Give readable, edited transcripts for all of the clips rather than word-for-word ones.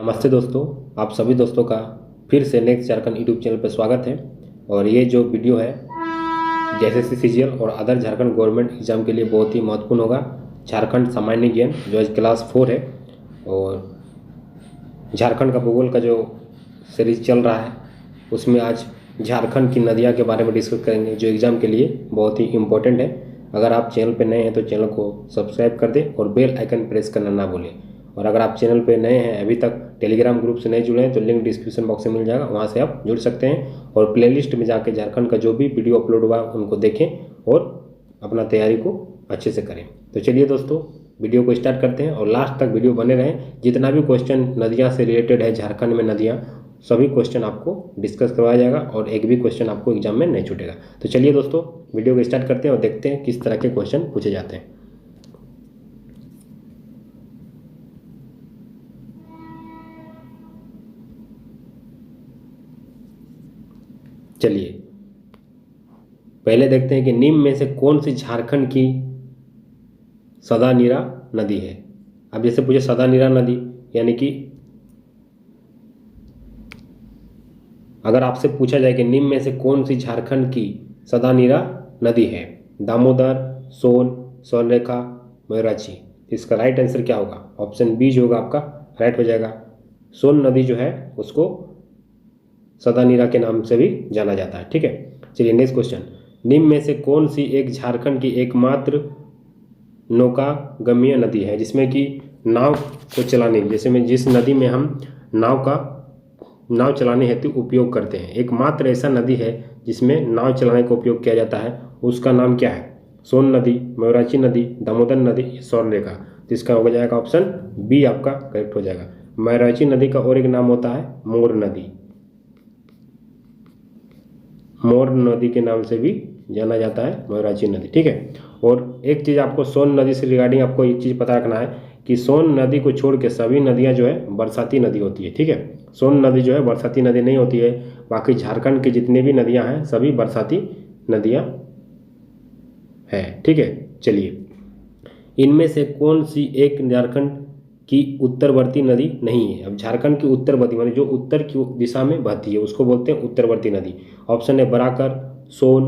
नमस्ते दोस्तों, आप सभी दोस्तों का फिर से नेक्स्ट झारखंड यूट्यूब चैनल पर स्वागत है। और ये जो वीडियो है एसएससी सीजीएल और अदर झारखंड गवर्नमेंट एग्जाम के लिए बहुत ही महत्वपूर्ण होगा। झारखंड सामान्य ज्ञान जो आज क्लास 4 है और झारखंड का भूगोल का जो सीरीज चल रहा है उसमें आज झारखंड की नदियाँ के बारे में डिस्कस करेंगे जो एग्ज़ाम के लिए बहुत ही इम्पोर्टेंट है। अगर आप चैनल पर नए हैं तो चैनल को सब्सक्राइब कर दें और बेल आइकन प्रेस करना ना भूलें। और अगर आप चैनल पे नए हैं, अभी तक टेलीग्राम ग्रुप से नहीं जुड़े हैं तो लिंक डिस्क्रिप्शन बॉक्स में मिल जाएगा, वहाँ से आप जुड़ सकते हैं। और प्लेलिस्ट में जाके झारखंड का जो भी वीडियो अपलोड हुआ उनको देखें और अपना तैयारी को अच्छे से करें। तो चलिए दोस्तों, वीडियो को स्टार्ट करते हैं और लास्ट तक वीडियो बने रहें। जितना भी क्वेश्चन नदियाँ से रिलेटेड है, झारखंड में नदियाँ, सभी क्वेश्चन आपको डिस्कस करवाया जाएगा और एक भी क्वेश्चन आपको एग्जाम में नहीं छूटेगा। तो चलिए दोस्तों, वीडियो को स्टार्ट करते हैं और देखते हैं किस तरह के क्वेश्चन पूछे जाते हैं। चलिए पहले देखते हैं कि निम्न में से कौन सी झारखंड की सदानीरा नदी है। अब जैसे पूछे सदानीरा नदी, यानी कि अगर आपसे पूछा जाए कि निम्न में से कौन सी झारखंड की सदानीरा नदी है, दामोदर, सोन, स्वर्णरेखा, मयूराक्षी, इसका राइट आंसर क्या होगा? ऑप्शन बी जो होगा आपका राइट हो जाएगा। सोन नदी जो है उसको सदानीरा के नाम से भी जाना जाता है। ठीक है, चलिए नेक्स्ट क्वेश्चन। निम्न में से कौन सी एक झारखंड की एकमात्र नौकागम्य नदी है जिसमें कि नाव को चलाने, जैसे में जिस नदी में हम नाव चलाने हेतु उपयोग करते हैं, एकमात्र ऐसा नदी है जिसमें नाव चलाने का उपयोग किया जाता है, उसका नाम क्या है? सोन नदी, मयूराक्षी नदी, दामोदर नदी, स्वर्णरेखा। जिसका हो जाएगा ऑप्शन बी आपका करेक्ट हो जाएगा। मयूराक्षी नदी का और एक नाम होता है मोर नदी, मोर नदी के नाम से भी जाना जाता है मयूराक्षी नदी। ठीक है, और एक चीज़ आपको सोन नदी से रिगार्डिंग आपको एक चीज़ पता रखना है कि सोन नदी को छोड़ के सभी नदियां जो है बरसाती नदी होती है। ठीक है, सोन नदी जो है बरसाती नदी नहीं होती है। बाकी झारखंड की जितनी भी नदियां हैं सभी बरसाती नदियां हैं। ठीक है, चलिए इनमें से कौन सी एक झारखंड की उत्तरवर्ती नदी नहीं है? अब झारखंड की उत्तरवर्ती माने जो उत्तर की दिशा में बहती है उसको बोलते हैं उत्तरवर्ती नदी। ऑप्शन है बराकर, सोन,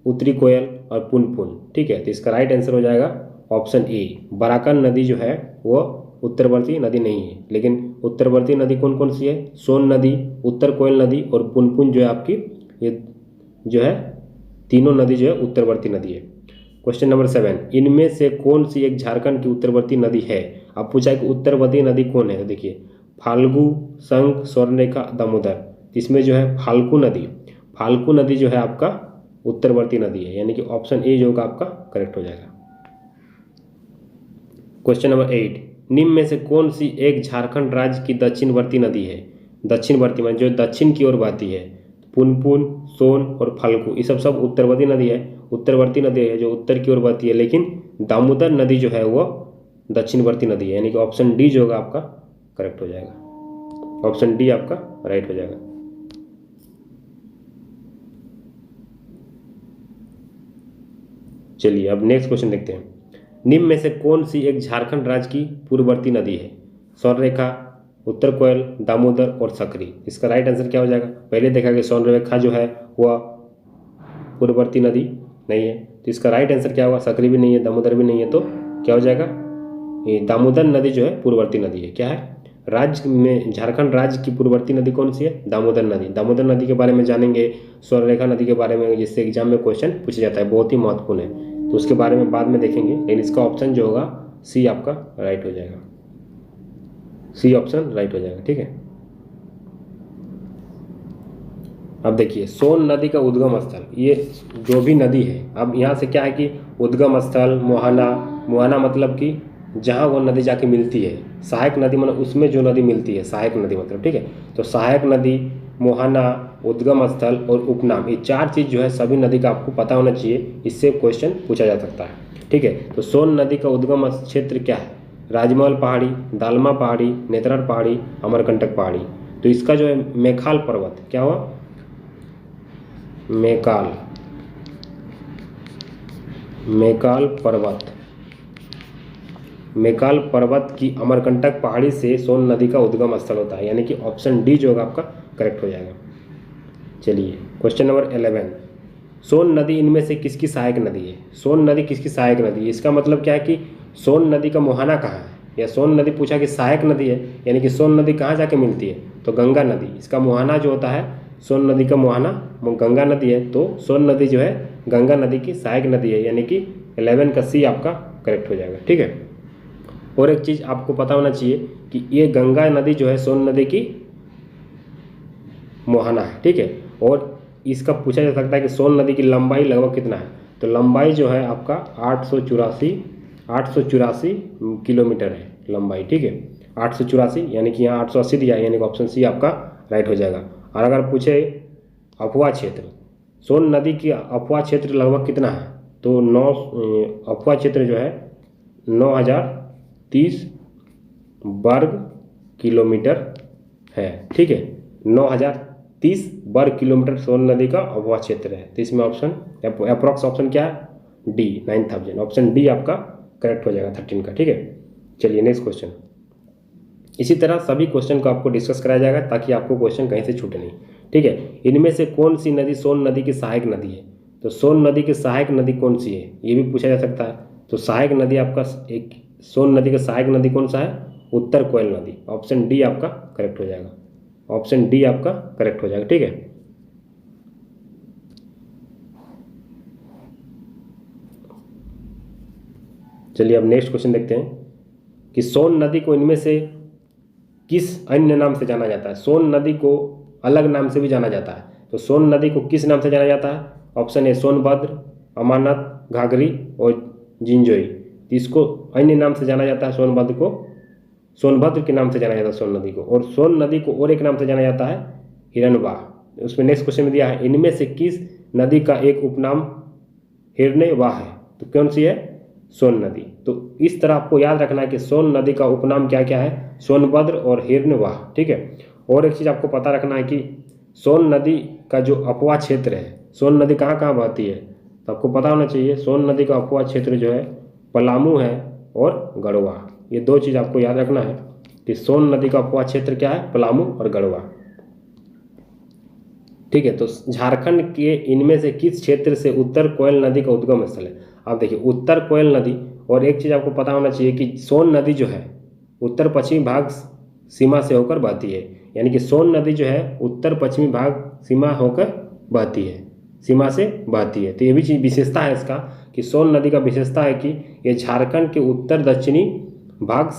उत्तरी कोयल और पुनपुन। ठीक है, तो इसका राइट आंसर हो जाएगा ऑप्शन ए। बराकर नदी जो है वो उत्तरवर्ती नदी नहीं है, लेकिन उत्तरवर्ती नदी कौन कौन सी है? सोन नदी, उत्तर कोयल नदी और पुनपुन जो है आपकी, ये जो है तीनों नदी जो है उत्तरवर्ती नदी है। क्वेश्चन नंबर 7, इनमें से कौन सी एक झारखंड की उत्तरवर्ती नदी है? अब पूछा है कि उत्तरवर्ती नदी कौन है, तो देखिए फाल्गु, संख, स्वर्णरेखा, दामोदर। इसमें जो है फाल्गु नदी जो है आपका उत्तरवर्ती नदी है, यानी कि ऑप्शन ए जो होगा आपका करेक्ट हो जाएगा। क्वेश्चन नंबर 8, निम्न में से कौन सी एक झारखंड राज्य की दक्षिणवर्ती नदी है? दक्षिणवर्ती मान जो दक्षिण की ओर बहती है। पुनपुन, सोन और फाल्गु ये सब उत्तरवर्ती नदी है, उत्तरवर्ती नदी है जो उत्तर की ओर बहती है, लेकिन दामोदर नदी जो है वो दक्षिणवर्ती नदी है, यानी कि ऑप्शन डी जो होगा आपका करेक्ट हो जाएगा। ऑप्शन डी आपका राइट हो जाएगा। चलिए अब नेक्स्ट क्वेश्चन देखते हैं। निम्न में से कौन सी एक झारखंड राज्य की पूर्ववर्ती नदी है? स्वर्णरेखा, उत्तर कोयल, दामोदर और सकरी। इसका राइट आंसर क्या हो जाएगा? पहले देखा कि स्वर्णरेखा जो है वह पूर्ववर्ती नदी नहीं है, तो इसका राइट आंसर क्या होगा? सकरी भी नहीं है, दामोदर भी नहीं है, तो क्या हो जाएगा? ये दामोदर नदी जो है पूर्ववर्ती नदी है। क्या है? राज्य में झारखंड राज्य की पूर्ववर्ती नदी कौन सी है? दामोदर नदी। दामोदर नदी के बारे में जानेंगे, स्वर्णरेखा नदी के बारे में, जिससे एग्जाम में क्वेश्चन पूछा जाता है, बहुत ही महत्वपूर्ण है, तो उसके बारे में बाद में देखेंगे। लेकिन इसका ऑप्शन जो होगा सी आपका राइट हो जाएगा, सी ऑप्शन राइट हो जाएगा। ठीक है, अब देखिए सोन नदी का उद्गम स्थल, ये जो भी नदी है, अब यहाँ से क्या है कि उद्गम स्थल मुहाना मतलब कि जहाँ वो नदी जाके मिलती है। सहायक नदी मतलब उसमें जो नदी मिलती है, सहायक नदी मतलब। ठीक है, तो सहायक नदी, मुहाना, उद्गम स्थल और उपनाम, ये चार चीज़ जो है सभी नदी का आपको पता होना चाहिए, इससे क्वेश्चन पूछा जा सकता है। ठीक है, तो सोन नदी का उद्गम क्षेत्र क्या है? राजमहल पहाड़ी, दालमा पहाड़ी, नेत्रार पहाड़ी, अमरकंटक पहाड़ी। तो इसका जो है मेकाल पर्वत, क्या हुआ? मेकाल पर्वत मैकाल पर्वत की अमरकंटक पहाड़ी से सोन नदी का उद्गम स्थल होता है, यानी कि ऑप्शन डी जो होगा आपका करेक्ट हो जाएगा। चलिए क्वेश्चन नंबर 11, सोन नदी इनमें से किसकी सहायक नदी है? सोन नदी किसकी सहायक नदी है? इसका मतलब क्या है कि सोन नदी का मुहाना कहाँ है, या सोन नदी पूछा कि सहायक नदी है, यानी कि सोन नदी कहाँ जाके मिलती है, तो गंगा नदी। इसका मुहाना जो होता है, सोन नदी का मुहाना गंगा नदी है, तो सोन नदी जो है गंगा नदी की सहायक नदी है, यानी कि 11 का सी आपका करेक्ट हो जाएगा। ठीक है, और एक चीज़ आपको पता होना चाहिए कि ये गंगा नदी जो है सोन नदी की मुहाना है। ठीक है, और इसका पूछा जा सकता है कि सोन नदी की लंबाई लगभग कितना है, तो लंबाई जो है आपका 884 किलोमीटर है लंबाई। ठीक है, 884, यानी कि यहाँ 880 दिया है, यानी कि ऑप्शन सी आपका राइट हो जाएगा। और अगर पूछे अफवाह क्षेत्र, सोन नदी की अफवाह क्षेत्र लगभग कितना है, तो अफवाह क्षेत्र जो है 9030 वर्ग किलोमीटर है। ठीक है, 9030 वर्ग किलोमीटर सोन नदी का अफवाह क्षेत्र है। तो इसमें ऑप्शन अप्रॉक्स ऑप्शन क्या है, डी 9000, ऑप्शन डी आपका करेक्ट हो जाएगा 13 का। ठीक है, चलिए नेक्स्ट क्वेश्चन। इसी तरह सभी क्वेश्चन को आपको डिस्कस कराया जाएगा ताकि आपको क्वेश्चन कहीं से छूटे नहीं। ठीक है, इनमें से कौन सी नदी सोन नदी की सहायक नदी है, तो सोन नदी की सहायक नदी कौन सी है, ये भी पूछा जा सकता है। तो सहायक नदी आपका एक सोन नदी का सहायक नदी कौन सा है, उत्तर कोयल नदी, ऑप्शन डी आपका करेक्ट हो जाएगा, ऑप्शन डी आपका करेक्ट हो जाएगा। ठीक है, चलिए अब नेक्स्ट क्वेश्चन देखते हैं कि सोन नदी को इनमें से किस अन्य नाम से जाना जाता है। सोन नदी को अलग नाम से भी जाना जाता है, तो सोन नदी को किस नाम से जाना जाता है, ऑप्शन ए सोनभद्र, अमानत, घाघरी और जिंजोई। इसको अन्य नाम से जाना जाता है, सोनभद्र को सोनभद्र के नाम से जाना जाता है सोन नदी को, और सोन नदी को और एक नाम से जाना जाता है हिरनवाह। उसमें नेक्स्ट क्वेश्चन में दिया है इनमें से किस नदी का एक उपनाम हिरण्यवाह है, तो कौन सी है, सोन नदी। तो इस तरह आपको याद रखना है कि सोन नदी का उपनाम क्या क्या है, सोनभद्र और हिरण्यवाह। ठीक है, और एक चीज़ आपको पता रखना है कि सोन नदी का जो अफवाह क्षेत्र है, सोन नदी कहाँ कहाँ बहती है, तो आपको पता होना चाहिए सोन नदी का अफवाह क्षेत्र जो है पलामू है और गढ़वा। ये दो चीज़ आपको याद रखना है कि सोन नदी का अफवाह क्षेत्र क्या है, पलामू और गढ़वा। ठीक है, तो झारखंड के इनमें से किस क्षेत्र से उत्तर कोयल नदी का उद्गम स्थल है। आप देखिए उत्तर कोयल नदी, और एक चीज़ आपको पता होना चाहिए कि सोन नदी जो है उत्तर पश्चिमी भाग सीमा से होकर बहती है, यानी कि सोन नदी जो है उत्तर पश्चिमी भाग सीमा होकर बहती है, सीमा से बहती है। तो ये भी चीज़ विशेषता है इसका कि सोन नदी का विशेषता है कि ये झारखंड के उत्तर दक्षिणी भाग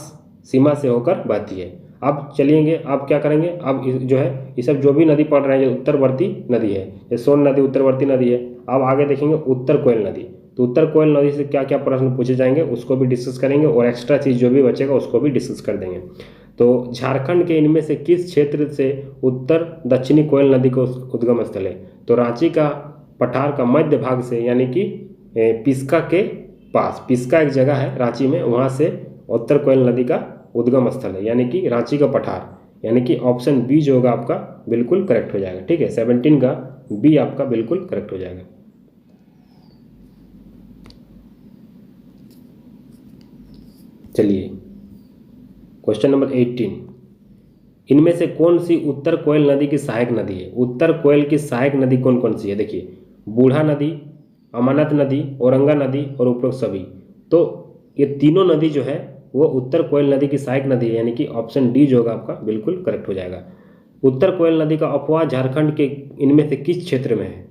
सीमा से होकर बहती है। अब चलिएंगे, अब क्या करेंगे, अब जो है ये सब जो भी नदी पढ़ रहे हैं ये उत्तरवर्ती नदी है, ये सोन नदी उत्तरवर्ती नदी है। अब आगे देखेंगे उत्तर कोयल नदी, तो उत्तर कोयल नदी से क्या क्या प्रश्न पूछे जाएंगे उसको भी डिस्कस करेंगे, और एक्स्ट्रा चीज़ जो भी बचेगा उसको भी डिस्कस कर देंगे। तो झारखंड के इनमें से किस क्षेत्र से उत्तर दक्षिणी कोयल नदी का उद्गम स्थल है, तो रांची का पठार का मध्य भाग से, यानी कि पिस्का के पास, पिस्का एक जगह है रांची में, वहाँ से उत्तर कोयल नदी का उद्गम स्थल है, यानी कि रांची का पठार, यानी कि ऑप्शन बी जो होगा आपका बिल्कुल करेक्ट हो जाएगा। ठीक है, 17 का बी आपका बिल्कुल करेक्ट हो जाएगा। चलिए क्वेश्चन नंबर 18, इनमें से कौन सी उत्तर कोयल नदी की सहायक नदी है। उत्तर कोयल की सहायक नदी कौन कौन सी है, देखिए बूढ़ा नदी, अमानत नदी, औरंगा नदी और उपरोक्त सभी। तो ये तीनों नदी जो है वो उत्तर कोयल नदी की सहायक नदी है, यानी कि ऑप्शन डी जो होगा आपका बिल्कुल करेक्ट हो जाएगा। उत्तर कोयल नदी का अफवाह झारखंड के इनमें से किस क्षेत्र में है।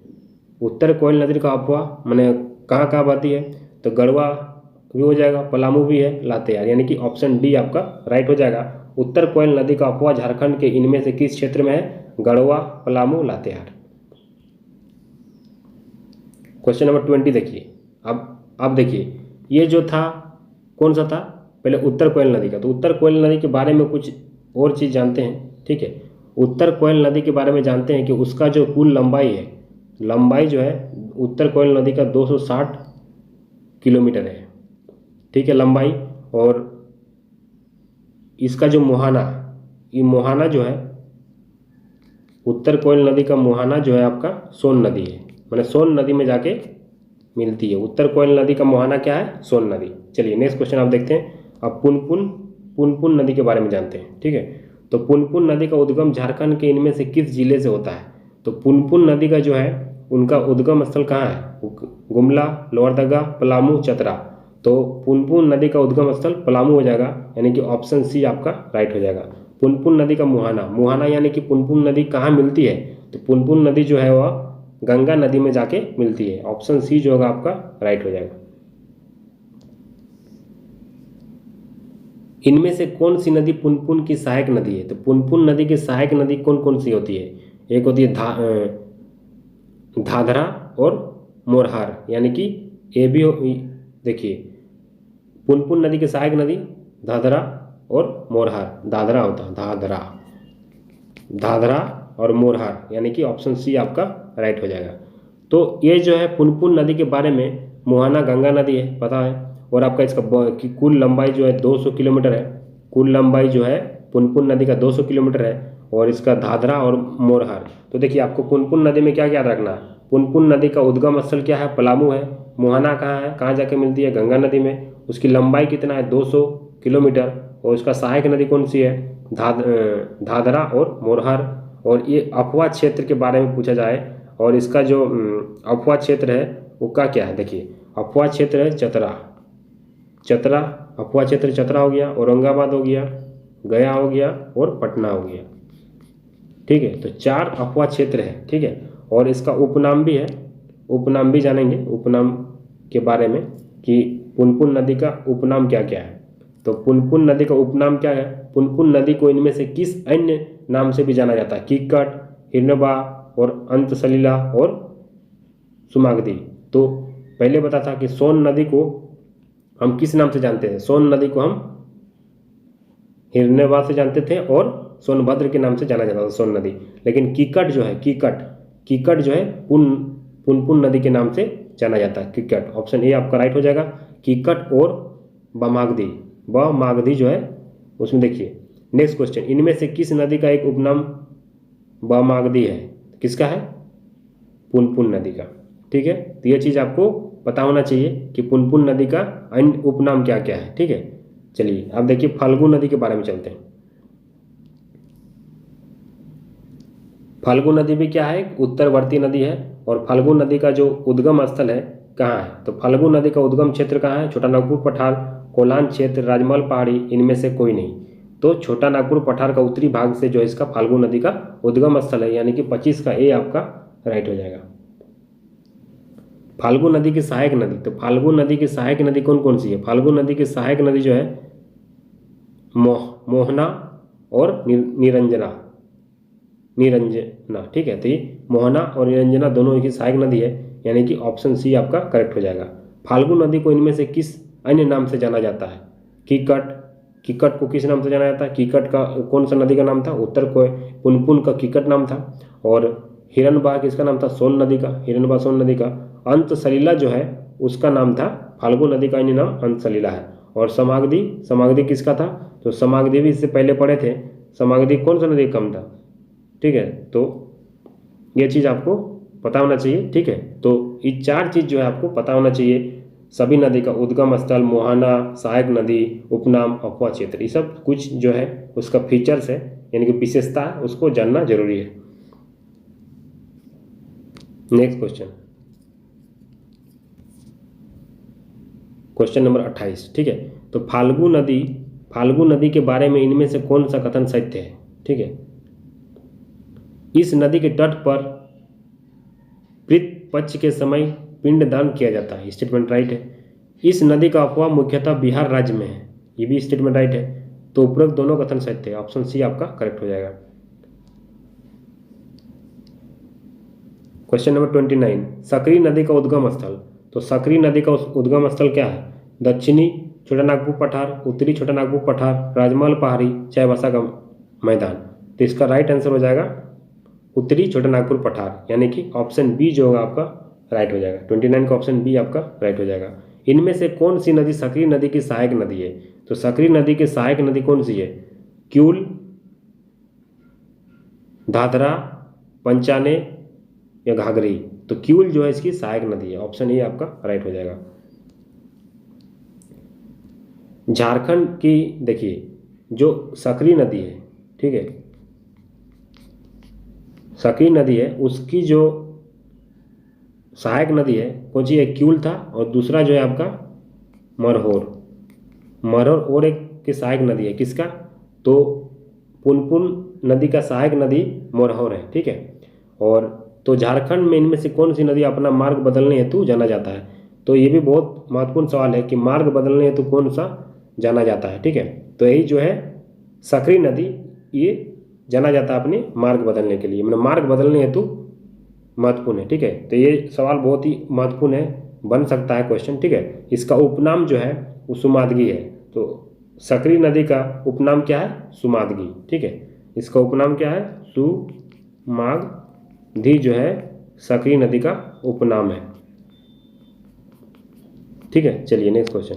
उत्तर कोयल नदी का अफवाह मैंने कहाँ कहाँ बहती है, तो गढ़वा भी हो जाएगा, पलामू भी है, लातेहार, यानी कि ऑप्शन डी आपका राइट हो जाएगा। उत्तर कोयल नदी का अफवाह झारखंड के इनमें से किस क्षेत्र में है, गढ़वा, पलामू, लातेहार। क्वेश्चन नंबर 20 देखिए, अब देखिए ये जो था कौन सा था, पहले उत्तर कोयल नदी का, तो उत्तर कोयल नदी के बारे में कुछ और चीज़ जानते हैं। ठीक है, उत्तर कोयल नदी के बारे में जानते हैं कि उसका जो कुल लंबाई है, लंबाई जो है उत्तर कोयल नदी का 260 किलोमीटर है। ठीक है, लंबाई, और इसका जो मुहाना, ये मुहाना जो है उत्तर कोयल नदी का मुहाना जो है आपका सोन नदी है, मैंने सोन नदी में जाके मिलती है। उत्तर कोयल नदी का मुहाना क्या है, सोन नदी। चलिए नेक्स्ट क्वेश्चन आप देखते हैं, अब पुनपुन पुनपुन नदी के बारे में जानते हैं। ठीक है, तो पुनपुन नदी का उद्गम झारखंड के इनमें से किस जिले से होता है? तो पुनपुन नदी का जो है उनका उद्गम स्थल कहाँ है? गुमला, लोहरदगा, पलामू, चतरा। तो पुनपुन नदी का उद्गम स्थल पलामू हो जाएगा, यानी कि ऑप्शन सी आपका राइट हो जाएगा। पुनपुन नदी का मुहाना, मुहाना यानी कि पुनपुन नदी कहाँ मिलती है? तो पुनपुन नदी जो है वह गंगा नदी में जाके मिलती है। ऑप्शन सी जो होगा आपका राइट हो जाएगा। इनमें से कौन सी नदी पुनपुन की सहायक नदी है? तो पुनपुन नदी की सहायक नदी कौन कौन सी होती है? एक होती है धाधरा और मोरहार, यानी कि ये भी देखिए पुनपुन नदी की सहायक नदी धाधरा और मोरहार, दादरा होता है, धाधरा और मोरहार, यानी कि ऑप्शन सी आपका राइट हो जाएगा। तो ये जो है पुनपुन नदी के बारे में, मुहाना गंगा नदी है पता है, और आपका इसका कि कुल लंबाई जो है 200 किलोमीटर है। कुल लंबाई जो है पुनपुन नदी का 200 किलोमीटर है, और इसका धाधरा और मोरहार। तो देखिए आपको पुनपुन नदी में क्या क्या रखना है? पुनपुन नदी का उद्गम स्थल क्या है? पलामू है। मुहाना कहाँ है, कहाँ जाके मिलती है? गंगा नदी में। उसकी लंबाई कितना है? 200 किलोमीटर। और उसका सहायक नदी कौन सी है? धाधरा और मोरहार। और ये अफवाह क्षेत्र के बारे में पूछा जाए, और इसका जो अफवाह क्षेत्र है वो क्या है? देखिए अफवाह क्षेत्र है चतरा, चतरा अफवाह क्षेत्र चतरा हो गया, औरंगाबाद हो गया, गया हो गया और पटना हो गया। ठीक है, तो 4 अफवाह क्षेत्र है। ठीक है, और इसका उपनाम भी है, उपनाम भी जानेंगे उपनाम के बारे में कि पुनपुन नदी का उपनाम क्या क्या है। तो पुनपुन नदी का उपनाम क्या है? पुनपुन नदी को इनमें से किस अन्य नाम से भी जाना जाता है? कीकट, हिरनबा और अंतसलिला और सुमागदी। तो पहले बता था कि सोन नदी को हम किस नाम से जानते थे? सोन नदी को हम हिरनबा से जानते थे और सोनभद्र के नाम से जाना जाता था सोन नदी। लेकिन कीकट जो है, कीकट जो है पुनपुन नदी के नाम से जाना जाता है, कीकट। ऑप्शन ए आपका राइट हो जाएगा। कीकट और बमागधी जो है उसमें देखिए नेक्स्ट क्वेश्चन, इनमें से किस नदी का एक उपनाम बमागधी है? किसका है? पुनपुन नदी का। ठीक है, तो यह चीज़ आपको पता होना चाहिए कि पुनपुन नदी का अन्य उपनाम क्या क्या है। ठीक है, चलिए अब देखिए फाल्गु नदी के बारे में चलते हैं। फाल्गु नदी भी क्या है? उत्तरवर्ती नदी है। और फाल्गु नदी का जो उद्गम स्थल है कहाँ है? तो फाल्गु नदी का उद्गम क्षेत्र कहाँ है? छोटा नागपुर पठार, कोलान क्षेत्र, राजमहल पहाड़ी, इनमें से कोई नहीं। तो छोटा नागपुर पठार का उत्तरी भाग से जो है इसका फाल्गु नदी का उद्गम स्थल है, यानी कि 25 का ए आपका राइट हो जाएगा। फाल्गु नदी की सहायक नदी, तो फाल्गु नदी की सहायक नदी कौन कौन सी है? फाल्गु नदी की सहायक नदी जो है मोहना और निरंजना। ठीक है, तो ये मोहना और निरंजना दोनों की सहायक नदी है, यानी कि ऑप्शन सी आपका करेक्ट हो जाएगा। फाल्गु नदी को इनमें से किस अन्य नाम से जाना जाता है? कीकट को किस नाम से जाना जाता है? कीकट का कौन सा नदी का नाम था? उत्तर को पुनपुन का कीकट नाम था। और हिरनबा किसका नाम था? सोन नदी का, हिरनबा सोन नदी का। अंतसलिला जो है उसका नाम था, फाल्गु नदी का अन्य नाम अंतसलिला है। और समागधी किसका था? तो समागधी भी इससे पहले पढ़े थे। समागधी कौन सा नदी कम था? ठीक है, तो ये चीज़ आपको पता होना चाहिए। ठीक है, तो ये 4 चीज़ जो है आपको पता होना चाहिए। सभी नदी का उद्गम स्थल, मुहाना, सहायक नदी, उपनाम, अफवाह क्षेत्र, ये सब कुछ जो है उसका फीचर्स है, यानी कि विशेषता है, उसको जानना जरूरी है। Next question number 28। ठीक है, तो फाल्गु नदी के बारे में इनमें से कौन सा कथन सत्य है? ठीक है, इस नदी के तट पर पितृ पक्ष के समय पिंडदान किया जाता है, स्टेटमेंट राइट है। इस नदी का अफवाह मुख्यतः बिहार राज्य में है, ये भी स्टेटमेंट राइट है। तो उपरोक्त दोनों कथन सत्य है, ऑप्शन सी आपका करेक्ट हो जाएगा। क्वेश्चन नंबर 29, सकरी नदी का उद्गम स्थल। तो सकरी नदी का उद्गम स्थल क्या है? दक्षिणी छोटा नागपुर पठार, उत्तरी छोटा नागपुर पठार, राजमहल पहाड़ी, चाईबासा का मैदान। तो इसका राइट आंसर हो जाएगा उत्तरी छोटा नागपुर पठार, यानी कि ऑप्शन बी जो होगा आपका राइट हो जाएगा। 29 का ऑप्शन बी आपका राइट हो जाएगा। इनमें से कौन सी नदी सकरी नदी की सहायक नदी है? तो सकरी नदी की सहायक नदी कौन सी है? क्यूल, धाधरा, पंचाने या घाघरी। तो क्यूल जो है इसकी सहायक नदी है, ऑप्शन ए आपका राइट हो जाएगा। झारखंड की देखिए जो सकरी नदी है, ठीक है, सकरी नदी है, उसकी जो सहायक नदी है कौन सी, एक क्यूल था और दूसरा जो है आपका मरहोर। मरहोर और एक की सहायक नदी है किसका, तो पुनपुन नदी का सहायक नदी मरहोर है, ठीक है। और तो झारखंड में इनमें से कौन सी नदी अपना मार्ग बदलने हेतु जाना जाता है, तो ये भी बहुत महत्वपूर्ण सवाल है कि मार्ग बदलने हेतु कौन सा जाना जाता है, ठीक है। तो यही जो है सकरी नदी, ये जाना जाता है अपने मार्ग बदलने के लिए, मतलब मार्ग बदलने हेतु महत्वपूर्ण है, ठीक है। तो ये सवाल बहुत ही महत्वपूर्ण है, बन सकता है क्वेश्चन, ठीक है। इसका उपनाम जो है वो सुमादगी है। तो सकरी नदी का उपनाम क्या है, सुमादगी, ठीक है। इसका उपनाम क्या है, सुमागधी जो है सकरी नदी का उपनाम है, ठीक है। चलिए next question.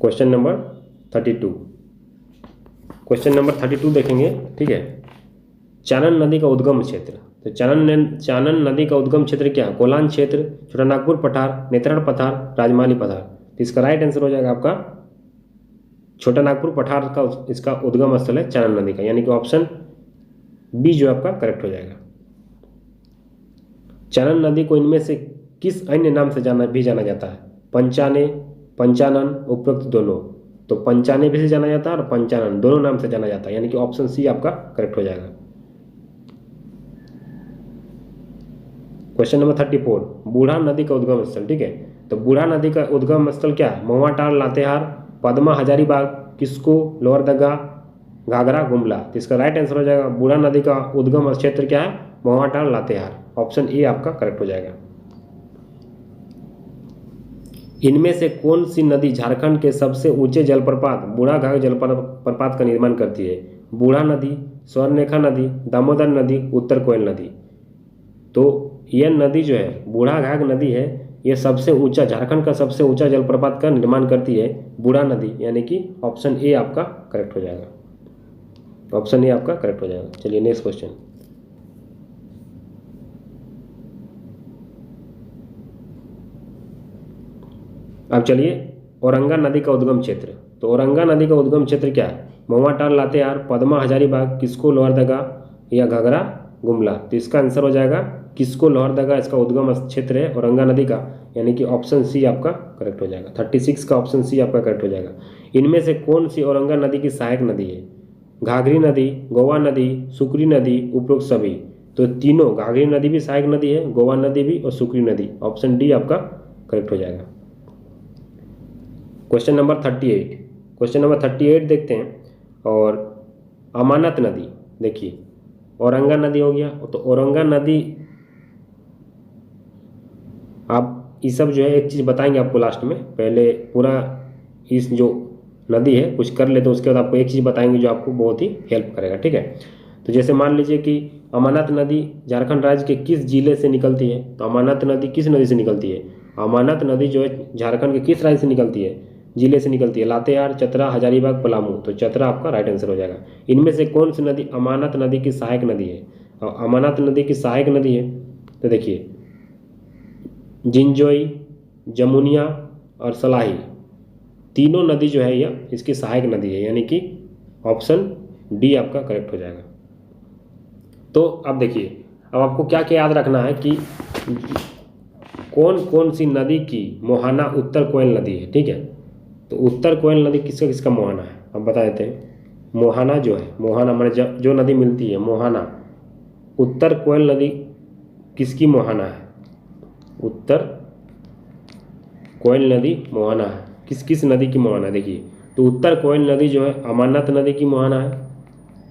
Question number 32, question number 32 देखेंगे, ठीक है। चानन नदी का उद्गम क्षेत्र, तो चानन नदी का उद्गम क्षेत्र क्या है, कोलान क्षेत्र, छोटा नागपुर पठार, नेत्राण पठार, राजमाली पठार। तो इसका राइट आंसर हो जाएगा आपका छोटा नागपुर पठार का इसका उद्गम स्थल है चानन नदी का, यानी कि ऑप्शन बी जो आपका करेक्ट हो जाएगा। चानन नदी को इनमें से किस अन्य नाम से जाना जाता है, पंचाने, पंचानन, उपरोक्त दोनों। तो पंचाने भी से जाना जाता है और पंचानन दोनों नाम से जाना जाता है, यानी कि ऑप्शन सी आपका करेक्ट हो जाएगा। क्वेश्चन नंबर 34, बूढ़ा नदी का उद्गम स्थल, ठीक है। तो बूढ़ा नदी का उद्गम स्थल क्या है, महुआटांड़, लातेहार, पद्मा, हजारीबाग, किस्को, लोहरदगा, घाघरा, गुमला। तो इसका राइट आंसर हो जाएगा बूढ़ा नदी का उद्गम क्षेत्र क्या है, महुआटांड़, लातेहार। ऑप्शन ए आपका करेक्ट हो जाएगा। इनमें से कौन सी नदी झारखंड के सबसे ऊंचे जलप्रपात बूढ़ा-घाघ जलप्रपात का निर्माण करती है, बूढ़ा नदी, स्वर्णरेखा नदी, दामोदर नदी, उत्तर कोयल नदी। तो यह नदी जो है बूढ़ा-घाघ नदी है, यह सबसे ऊंचा, झारखंड का सबसे ऊंचा जलप्रपात का निर्माण करती है बूढ़ा नदी, यानी कि ऑप्शन ए आपका करेक्ट हो जाएगा। ऑप्शन ए आपका करेक्ट हो जाएगा। चलिए नेक्स्ट क्वेश्चन। अब चलिए औरंगा नदी का उद्गम क्षेत्र, तो औरंगा नदी का उद्गम क्षेत्र क्या है, महुआटांड़, लातेहार, पद्मा, हजारीबाग, किस्को, लोहरदगा या घाघरा, गुमला। तो इसका आंसर हो जाएगा किस्को, लोहरदगा इसका उद्गम क्षेत्र है औरंगा नदी का, यानी कि ऑप्शन सी आपका करेक्ट हो जाएगा। 36 का ऑप्शन सी आपका करेक्ट हो जाएगा। इनमें से कौन सी औरंगा नदी की सहायक नदी है, घाघरी नदी, गोवा नदी, सुकरी नदी, उपरोक्त सभी। तो तीनों, घाघरी नदी भी सहायक नदी है, गोवा नदी भी और सुकरी नदी। ऑप्शन डी आपका करेक्ट हो जाएगा। क्वेश्चन नंबर 38, क्वेश्चन नंबर 38 देखते हैं। और अमानत नदी, देखिए औरंगा नदी हो गया, तो औरंगा नदी, आप ये सब जो है एक चीज़ बताएंगे आपको लास्ट में, पहले पूरा इस जो नदी है कुछ कर लेते हैं, उसके बाद आपको एक चीज़ बताएंगे जो आपको बहुत ही हेल्प करेगा, ठीक है। तो जैसे मान लीजिए कि अमानत नदी झारखंड राज्य के किस जिले से निकलती है, तो अमानत नदी किस नदी से निकलती है, अमानत नदी जो है झारखंड के किस राज्य से निकलती है, जिले से निकलती है, लातेहार, चतरा, हजारीबाग, पलामू। तो चतरा आपका राइट आंसर हो जाएगा। इनमें से कौन सी नदी अमानत नदी की सहायक नदी है, और अमानत नदी की सहायक नदी है, तो देखिए जिंजोई, जमुनिया और सलाही, तीनों नदी जो है यह इसकी सहायक नदी है, यानी कि ऑप्शन डी आपका करेक्ट हो जाएगा। तो अब देखिए, अब आपको क्या क्या याद रखना है कि कौन कौन सी नदी की मोहाना उत्तर कोयल नदी है, ठीक है। तो उत्तर कोयल नदी किसका किसका मोहाना है, अब बता देते हैं। मोहाना जो है, मोहाना माने जो नदी मिलती है मोहाना, उत्तर कोयल नदी किसकी मोहाना है, उत्तर कोयल नदी मोहाना है, किस किस नदी की मोहाना है, देखिए। तो उत्तर कोयल नदी जो है अमानत नदी की मोहाना है,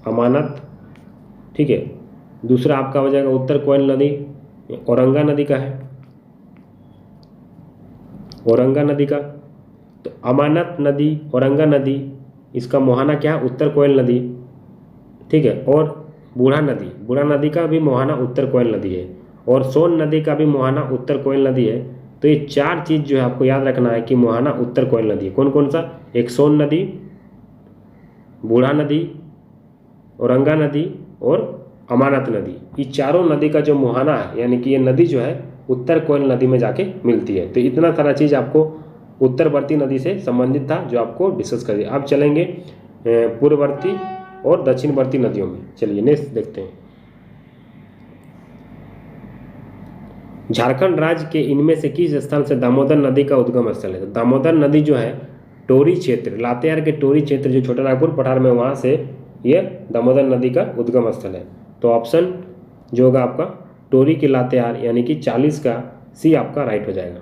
अमानत, ठीक है। दूसरा आपका हो जाएगा उत्तर कोयल नदी औरंगा नदी का है, औरंगा नदी का। तो अमानत नदी, औरंगा नदी, इसका मोहाना क्या है, उत्तर कोयल नदी, ठीक है। और बूढ़ा नदी, बूढ़ा नदी का भी मोहाना उत्तर कोयल नदी है, और सोन नदी का भी मोहाना उत्तर कोयल नदी है। तो ये चार चीज़ जो है आपको याद रखना है कि मोहाना उत्तर कोयल नदी है। कौन कौन सा, एक सोन नदी, बूढ़ा नदी, औरंगा नदी और अमानत नदी। ये चारों नदी का जो मोहाना है, यानी कि ये नदी जो है उत्तर कोयल नदी में जाके मिलती है। तो इतना सारा चीज़ आपको उत्तरवर्ती नदी से संबंधित था जो आपको डिस्कस कर दिया। अब चलेंगे पूर्ववर्ती और दक्षिणवर्ती नदियों में। चलिए नेक्स्ट देखते हैं। झारखंड राज्य के इनमें से किस स्थान से दामोदर नदी का उद्गम स्थल है? तो दामोदर नदी जो है टोरी क्षेत्र, लातेहार के टोरी क्षेत्र जो छोटा नागपुर पठार में, वहाँ से ये दामोदर नदी का उद्गम स्थल है। तो ऑप्शन जो होगा आपका टोरी के लातेहार यानी कि 40 का सी आपका राइट हो जाएगा।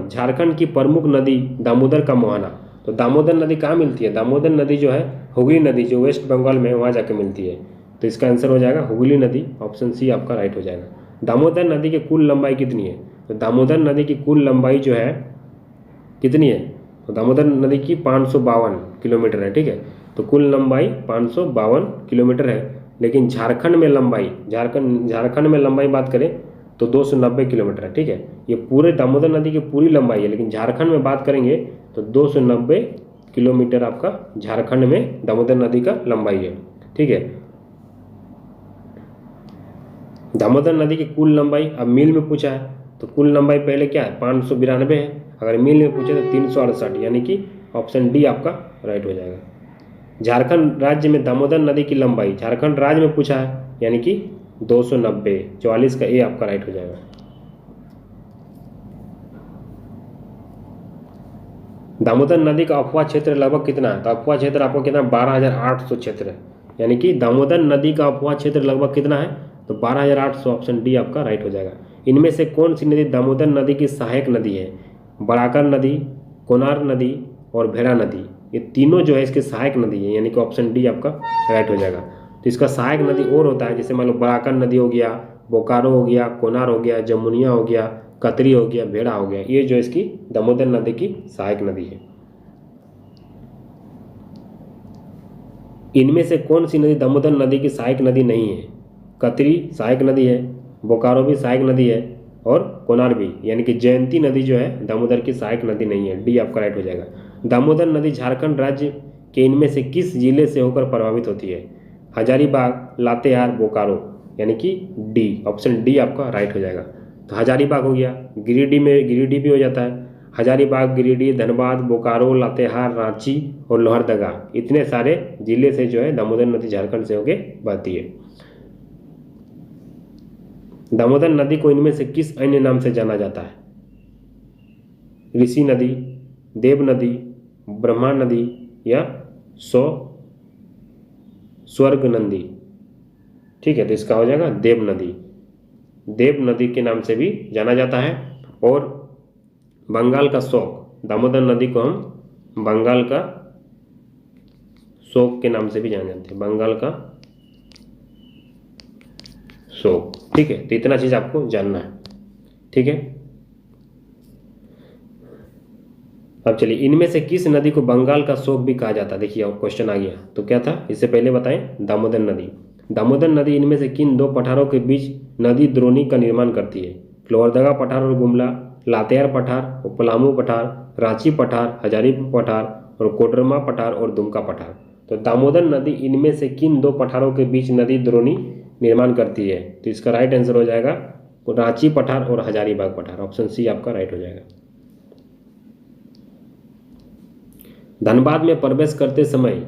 झारखंड की प्रमुख नदी दामोदर का मुहाना। तो दामोदर नदी कहाँ मिलती है? दामोदर नदी जो है हुगली नदी जो वेस्ट बंगाल में, वहाँ जाके मिलती है। तो इसका आंसर हो जाएगा हुगली नदी, ऑप्शन सी आपका राइट हो जाएगा। दामोदर नदी की कुल लंबाई कितनी है? तो दामोदर नदी की कुल लंबाई जो है कितनी है? तो दामोदर नदी की 552 किलोमीटर है, ठीक है। तो कुल लंबाई 552 किलोमीटर है। लेकिन झारखंड में लंबाई बात करें तो 290 किलोमीटर है, ठीक है। ये पूरे दामोदर नदी की पूरी लंबाई है, लेकिन झारखंड में बात करेंगे तो 290 किलोमीटर आपका झारखंड में दामोदर नदी का लंबाई है, ठीक है। दामोदर नदी की कुल लंबाई अब मील में पूछा है, तो कुल लंबाई पहले क्या है? 592 है। अगर मील में पूछे तो 368, यानी कि ऑप्शन डी आपका राइट हो जाएगा। झारखंड राज्य में दामोदर नदी की लंबाई, झारखंड राज्य में पूछा है, यानी कि 290, 44 का ए आपका राइट हो जाएगा। दामोदर नदी का अफवाह क्षेत्र लगभग कितना है? तो अफवाह क्षेत्र आपको कितना? 12,800 क्षेत्र है, यानी कि दामोदर नदी का अफवाह क्षेत्र लगभग कितना है? तो 12,800, ऑप्शन डी आपका राइट हो जाएगा। इनमें से कौन सी नदी दामोदर नदी की सहायक नदी है? बड़ाकर नदी, कोनार नदी और भेड़ा नदी, ये तीनों जो है इसकी सहायक नदी है, यानी कि ऑप्शन डी आपका राइट हो जाएगा। तो इसका सहायक नदी और होता है, जैसे मान लो बड़ाकर नदी हो गया, बोकारो हो गया, कोनार हो गया, जमुनिया हो गया, कतरी हो गया, भेड़ा हो गया, ये जो इसकी दामोदर नदी की सहायक नदी है। इनमें से कौन सी नदी दामोदर नदी की सहायक नदी नहीं है? कतरी सहायक नदी है, बोकारो भी सहायक नदी है और कोनार भी, यानी कि जयंती नदी जो है दामोदर की सहायक नदी नहीं है। डी आपका राइट हो जाएगा। दामोदर नदी झारखंड राज्य के इनमें से किस जिले से होकर प्रभावित होती है? हजारीबाग, लातेहार, बोकारो, यानी कि डी, ऑप्शन डी आपका राइट हो जाएगा। तो हजारीबाग हो गया, गिरिडीह भी हो जाता है। हजारीबाग, गिरिडीह, धनबाद, बोकारो, लातेहार, रांची और लोहरदगा, इतने सारे जिले से जो है दामोदर नदी झारखंड से होके बहती है। दामोदर नदी को इनमें से किस अन्य नाम से जाना जाता है? ऋषि नदी, देव नदी, ब्रह्मा नदी या स्वर्ग नदी, ठीक है। तो इसका हो जाएगा देव नदी। देव नदी के नाम से भी जाना जाता है। और बंगाल का शोक, दामोदर नदी को हम बंगाल का शोक के नाम से भी जाने जाते हैं, बंगाल का शोक, ठीक है। तो इतना चीज आपको जानना है, ठीक है। अब चलिए, इनमें से किस नदी को बंगाल का शोक भी कहा जाता है? देखिए अब क्वेश्चन आ गया, तो क्या था इससे पहले बताएं? दामोदर नदी। दामोदर नदी इनमें से किन दो पठारों के बीच नदी द्रोणी का निर्माण करती है? लोहरदगा पठार और गुमला, लातेहार पठार और पलामू पठार, रांची पठार, हजारीबाग पठार और कोडरमा पठार और दुमका पठार। तो दामोदर नदी इनमें से किन दो पठारों के बीच नदी द्रोणी निर्माण करती है? तो इसका राइट आंसर हो जाएगा रांची पठार और हजारीबाग पठार, ऑप्शन सी आपका राइट हो जाएगा। धनबाद में प्रवेश करते समय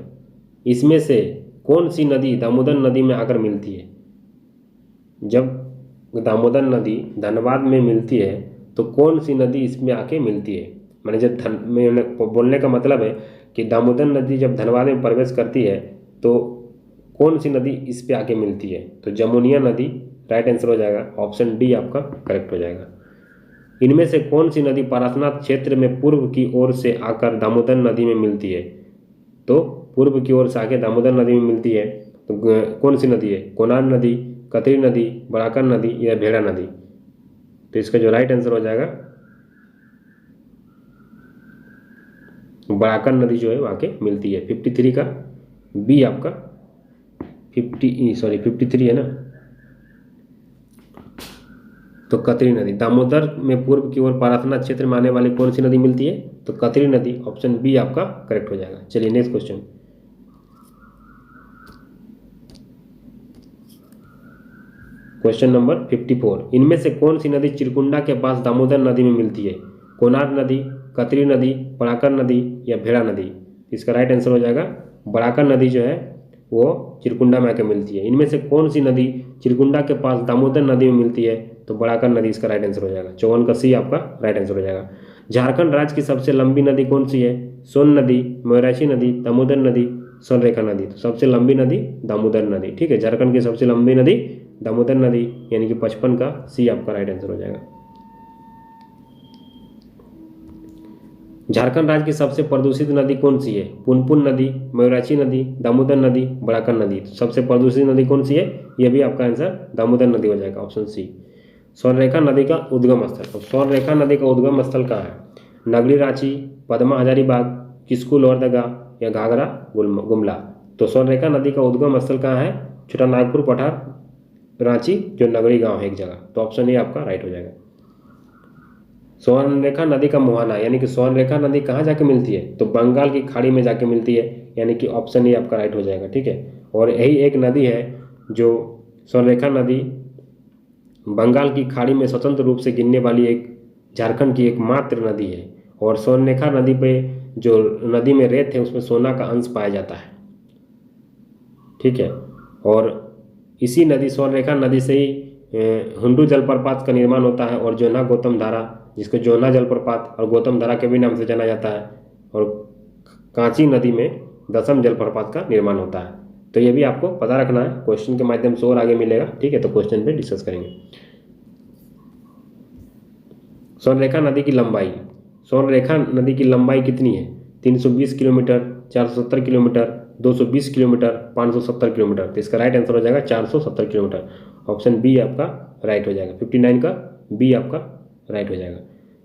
इसमें से कौन सी नदी दामोदर नदी में आकर मिलती है? जब दामोदर नदी धनबाद में मिलती है तो कौन सी नदी इसमें आके मिलती है? मैंने जब बोलने का मतलब है कि दामोदर नदी जब धनबाद में प्रवेश करती है तो कौन सी नदी इस पे आके मिलती है? तो जमुनिया नदी राइट आंसर हो जाएगा, ऑप्शन डी आपका करेक्ट हो जाएगा। इनमें से कौन सी नदी पारसनाथ क्षेत्र में पूर्व की ओर से आकर दामोदर नदी में मिलती है? तो पूर्व की ओर से आके दामोदर नदी में मिलती है, तो कौन सी नदी है? कोनार नदी, कतरी नदी, बड़ाकर नदी या भेड़ा नदी? तो इसका जो राइट आंसर हो जाएगा बड़ाकर नदी जो है वहाँ के मिलती है। 53 का बी आपका 53 है ना, तो कतरी नदी। दामोदर में पूर्व की ओर पारसनाथ क्षेत्र में आने वाली कौन सी नदी मिलती है? तो कतरी नदी, ऑप्शन बी आपका करेक्ट हो जाएगा। चलिए नेक्स्ट क्वेश्चन। क्वेश्चन नंबर 54, इनमें से कौन सी नदी चिरकुंडा के पास दामोदर नदी में मिलती है? कोनार नदी, कतरी नदी, बड़ाकर नदी या भेड़ा नदी? इसका राइट आंसर हो जाएगा बड़ाकर नदी जो है वो चिरकुंडा में आके मिलती है। इनमें से कौन सी नदी चिरकुंडा के पास दामोदर नदी में मिलती है? तो बड़ाकर नदी इसका राइट आंसर हो जाएगा। 54 का सी आपका राइट आंसर हो जाएगा। झारखंड राज्य की सबसे लंबी नदी कौन सी है? सोन नदी, मोराची नदी, दामोदर नदी, स्वर्णरेखा नदी? तो सबसे लंबी नदी दामोदर नदी। ठीक है, झारखंड की सबसे लंबी नदी दामोदर नदी, यानी कि 55 का सी आपका राइट आंसर हो जाएगा। झारखंड राज्य की सबसे प्रदूषित नदी कौन सी है? पुनपुन नदी, मयूराक्षी नदी, दामोदर नदी, बड़ाकर नदी? तो सबसे प्रदूषित नदी कौन सी है? यह भी आपका आंसर दामोदर नदी हो जाएगा, ऑप्शन सी। स्वर्णरेखा नदी का उद्गम स्थल, तो स्वर्णरेखा नदी का उद्गम स्थल कहाँ है? नगरी रांची, पदमा हजारीबाग, किस्कू लोहरदगा या घाघरा गुमला? तो स्वर्णरेखा नदी का उद्गम स्थल कहाँ है? छोटा नागपुर पठार, रांची, जो नगरी गांव है एक जगह। तो ऑप्शन ए आपका राइट हो जाएगा। स्वर्णरेखा नदी का मुहाना, यानी कि स्वर्णरेखा नदी कहाँ जाके मिलती है? तो बंगाल की खाड़ी में जाके मिलती है, यानी कि ऑप्शन ए आपका राइट हो जाएगा। ठीक है, और यही एक नदी है जो स्वर्णरेखा नदी बंगाल की खाड़ी में स्वतंत्र रूप से गिरने वाली एक झारखंड की एकमात्र नदी है। और स्वर्णरेखा नदी पे जो नदी में रेत है उसमें सोना का अंश पाया जाता है। ठीक है, और इसी नदी स्वर्णरेखा नदी से ही हुंडू जलप्रपात का निर्माण होता है, और जोना गौतम धारा, जिसको जोना जलप्रपात और गौतम धारा के भी नाम से जाना जाता है, और कांची नदी में दसम जलप्रपात का निर्माण होता है। तो ये भी आपको पता रखना है, क्वेश्चन के माध्यम से और आगे मिलेगा। ठीक है, तो क्वेश्चन पे डिस्कस करेंगे। स्वर्णरेखा नदी की लंबाई, स्वर्णरेखा नदी की लंबाई कितनी है? 320 किलोमीटर, 470 किलोमीटर, 220 किलोमीटर, 570 किलोमीटर? तो इसका राइट आंसर हो जाएगा 470 किलोमीटर। ऑप्शन बी आपका राइट हो जाएगा। 59 का बी आपका राइट हो जाएगा।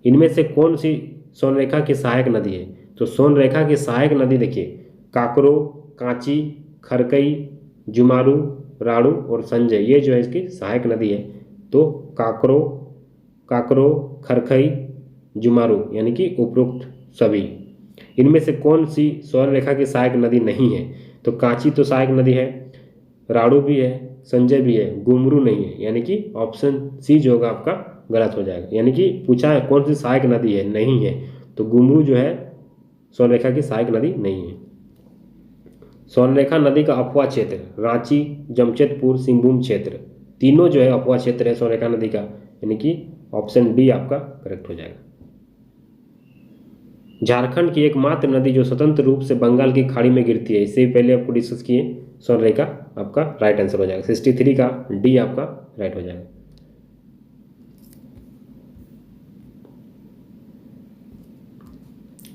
इनमें से कौन सी स्वर्णरेखा की सहायक नदी है? तो स्वर्णरेखा की सहायक नदी देखिए, काकरो, कांची, खरकई, जुमारू, राड़ू और संजय, ये जो है इसकी सहायक नदी है। तो काकरो, खरखई, जुमारू, यानी कि उपरोक्त सभी। इनमें से कौन सी स्वर्णरेखा की सहायक नदी नहीं है? तो कांची तो सहायक नदी है, राड़ू भी है, संजय भी है, गुमरू नहीं है, यानी कि ऑप्शन सी जो होगा आपका गलत हो जाएगा। यानी कि पूछा है कौन सी सहायक नदी है, नहीं है, तो गुमरू जो है स्वर्णरेखा की सहायक नदी नहीं है। स्वर्णरेखा नदी का अफवाह क्षेत्र, रांची, जमशेदपुर, सिंहभूम क्षेत्र, तीनों जो है अफवाह क्षेत्र है स्वर्णरेखा नदी का, यानी कि ऑप्शन डी आपका करेक्ट हो जाएगा। झारखंड की एकमात्र नदी जो स्वतंत्र रूप से बंगाल की खाड़ी में गिरती है, इससे पहले आपको डिस्कस किए, स्वर्णरेखा आपका राइट आंसर हो जाएगा। 63 का डी आपका राइट हो जाएगा।